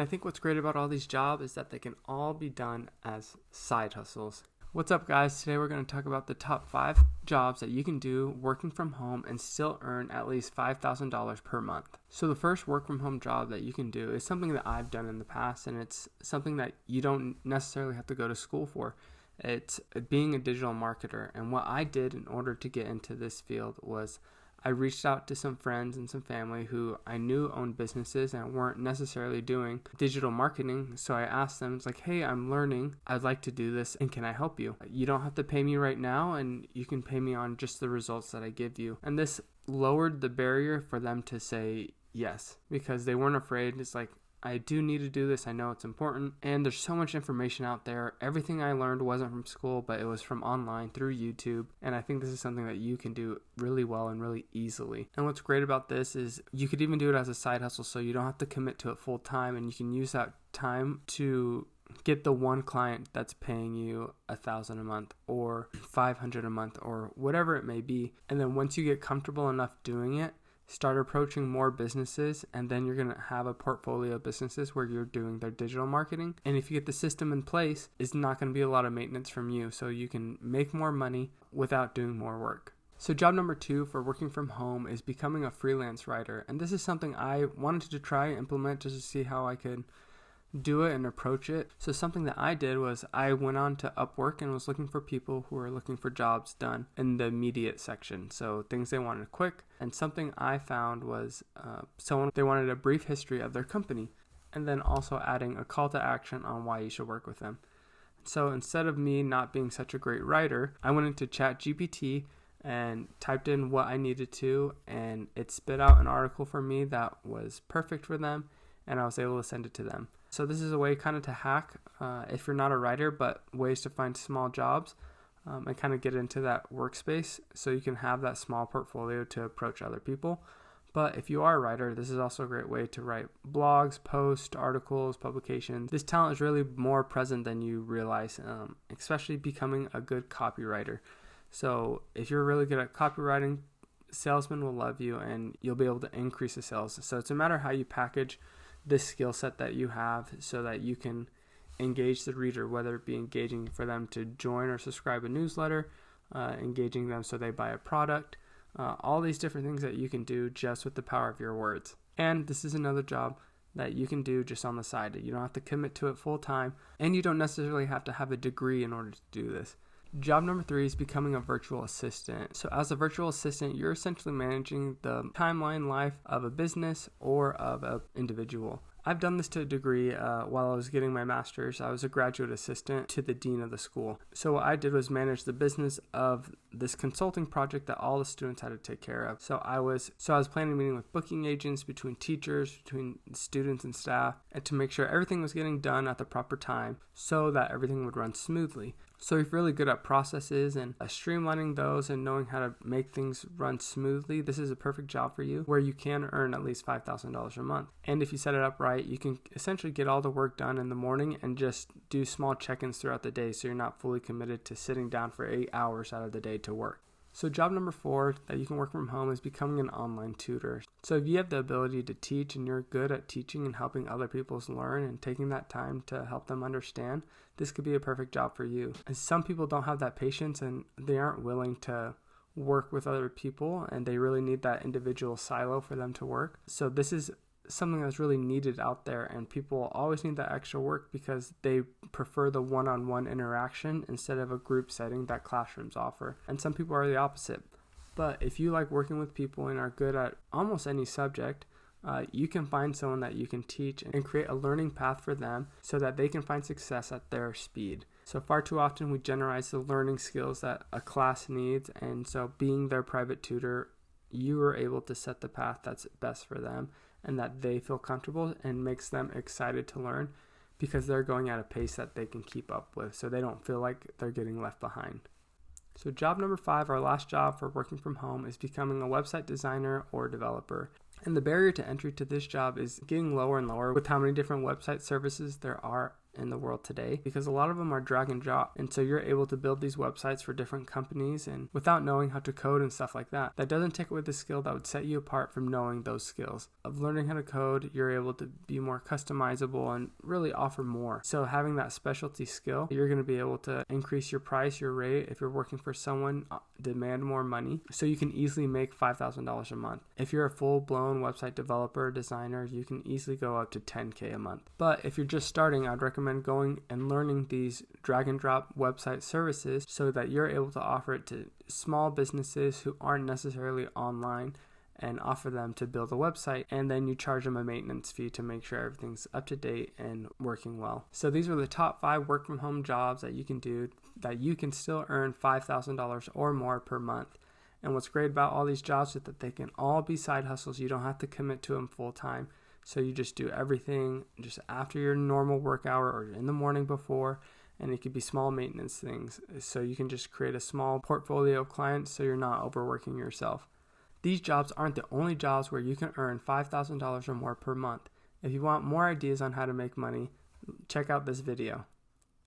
I think what's great about all these jobs is that they can all be done as side hustles. What's up, guys? Today we're going to talk about the top 5 jobs that you can do working from home and still earn at least $5,000 per month. So the first work from home job that you can do is something that I've done in the past, and it's something that you don't necessarily have to go to school for. It's being a digital marketer. And what I did in order to get into this field was I reached out to some friends and some family who I knew owned businesses and weren't necessarily doing digital marketing. So I asked them, it's like, hey, I'm learning. I'd like to do this, and can I help you? You don't have to pay me right now, and you can pay me on just the results that I give you. And this lowered the barrier for them to say yes, because they weren't afraid. It's like, I do need to do this. I know it's important. And there's so much information out there. Everything I learned wasn't from school, but it was from online through YouTube. And I think this is something that you can do really well and really easily. And what's great about this is you could even do it as a side hustle, so you don't have to commit to it full time, and you can use that time to get the one client that's paying you $1,000 a month or $500 a month or whatever it may be. And then once you get comfortable enough doing it, start approaching more businesses, and then you're going to have a portfolio of businesses where you're doing their digital marketing. And if you get the system in place, it's not going to be a lot of maintenance from you, so you can make more money without doing more work. So job number 2 for working from home is becoming a freelance writer. And this is something I wanted to try and implement just to see how I could do it and approach it. So something that I did was I went on to Upwork and was looking for people who were looking for jobs done in the immediate section, so things they wanted quick. And something I found was they wanted a brief history of their company, and then also adding a call to action on why you should work with them. So instead of me not being such a great writer, I went into ChatGPT and typed in what I needed to, and it spit out an article for me that was perfect for them, and I was able to send it to them. So this is a way kind of to hack if you're not a writer, but ways to find small jobs and kind of get into that workspace so you can have that small portfolio to approach other people. But if you are a writer, this is also a great way to write blogs, posts, articles, publications. This talent is really more present than you realize, especially becoming a good copywriter. So if you're really good at copywriting, salesmen will love you and you'll be able to increase the sales. So it's a matter of how you package this skill set that you have so that you can engage the reader, whether it be engaging for them to join or subscribe a newsletter, engaging them so they buy a product, all these different things that you can do just with the power of your words. And this is another job that you can do just on the side. You don't have to commit to it full time, and you don't necessarily have to have a degree in order to do this. Job number 3 is becoming a virtual assistant. So as a virtual assistant, you're essentially managing the timeline life of a business or of an individual. I've done this to a degree while I was getting my master's. I was a graduate assistant to the dean of the school. So what I did was manage the business of this consulting project that all the students had to take care of. So I was planning a meeting with booking agents, between teachers, between students and staff, and to make sure everything was getting done at the proper time so that everything would run smoothly. So if you're really good at processes and streamlining those and knowing how to make things run smoothly, this is a perfect job for you where you can earn at least $5,000 a month. And if you set it up right, you can essentially get all the work done in the morning and just do small check-ins throughout the day, so you're not fully committed to sitting down for 8 hours out of the day to work. So job number 4 that you can work from home is becoming an online tutor. So if you have the ability to teach and you're good at teaching and helping other people learn and taking that time to help them understand, this could be a perfect job for you. And some people don't have that patience and they aren't willing to work with other people, and they really need that individual silo for them to work. So this is something that's really needed out there, and people always need that extra work because they prefer the one-on-one interaction instead of a group setting that classrooms offer. And some people are the opposite. But if you like working with people and are good at almost any subject, you can find someone that you can teach and create a learning path for them so that they can find success at their speed. So far too often we generalize the learning skills that a class needs, and so being their private tutor, you are able to set the path that's best for them and that they feel comfortable and makes them excited to learn because they're going at a pace that they can keep up with, so they don't feel like they're getting left behind. So job number 5, our last job for working from home, is becoming a website designer or developer. And the barrier to entry to this job is getting lower and lower with how many different website services there are in the world today, because a lot of them are drag and drop. And so you're able to build these websites for different companies and without knowing how to code and stuff like that. That doesn't take away the skill that would set you apart from knowing those skills. Of learning how to code, you're able to be more customizable and really offer more. So having that specialty skill, you're going to be able to increase your price, your rate. If you're working for someone, demand more money. So you can easily make $5,000 a month. If you're a full-blown website developer, designer, you can easily go up to $10K a month. But if you're just starting, I'd recommend going and learning these drag and drop website services so that you're able to offer it to small businesses who aren't necessarily online, and offer them to build a website, and then you charge them a maintenance fee to make sure everything's up to date and working well. So these are the top 5 work from home jobs that you can do that you can still earn $5,000 or more per month. And what's great about all these jobs is that they can all be side hustles. You don't have to commit to them full time. So you just do everything just after your normal work hour or in the morning before, and it could be small maintenance things. So you can just create a small portfolio of clients so you're not overworking yourself. These jobs aren't the only jobs where you can earn $5,000 or more per month. If you want more ideas on how to make money, check out this video.